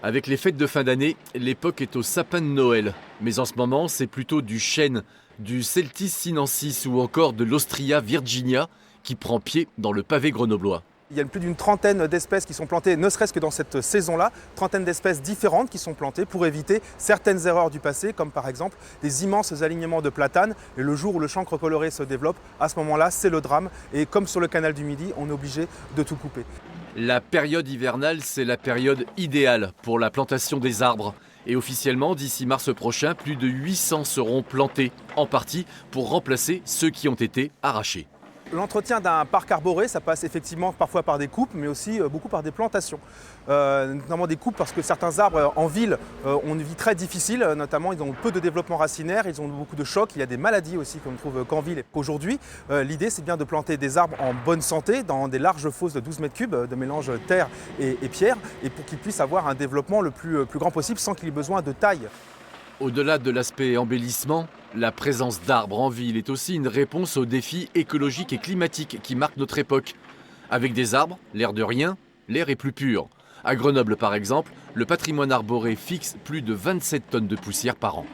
Avec les fêtes de fin d'année, l'époque est au sapin de Noël. Mais en ce moment, c'est plutôt du chêne, du Celtis sinensis ou encore de l'Ostria virginia qui prend pied dans le pavé grenoblois. Il y a plus d'une trentaine d'espèces qui sont plantées, ne serait-ce que dans cette saison-là, trentaine d'espèces différentes qui sont plantées pour éviter certaines erreurs du passé, comme par exemple des immenses alignements de platanes. Et le jour où le chancre coloré se développe, à ce moment-là, c'est le drame. Et comme sur le canal du Midi, on est obligé de tout couper. La période hivernale, c'est la période idéale pour la plantation des arbres. Et officiellement, d'ici mars prochain, plus de 800 seront plantés, en partie pour remplacer ceux qui ont été arrachés. L'entretien d'un parc arboré, ça passe effectivement parfois par des coupes, mais aussi beaucoup par des plantations. Notamment des coupes parce que certains arbres en ville ont une vie très difficile, notamment ils ont peu de développement racinaire, ils ont beaucoup de chocs, il y a des maladies aussi qu'on ne trouve qu'en ville. Aujourd'hui, l'idée c'est bien de planter des arbres en bonne santé dans des larges fosses de 12 mètres cubes de mélange terre et pierre, et pour qu'ils puissent avoir un développement le plus grand possible sans qu'il y ait besoin de taille. Au-delà de l'aspect embellissement, la présence d'arbres en ville est aussi une réponse aux défis écologiques et climatiques qui marquent notre époque. Avec des arbres, l'air de rien, l'air est plus pur. À Grenoble par exemple, le patrimoine arboré fixe plus de 27 tonnes de poussière par an.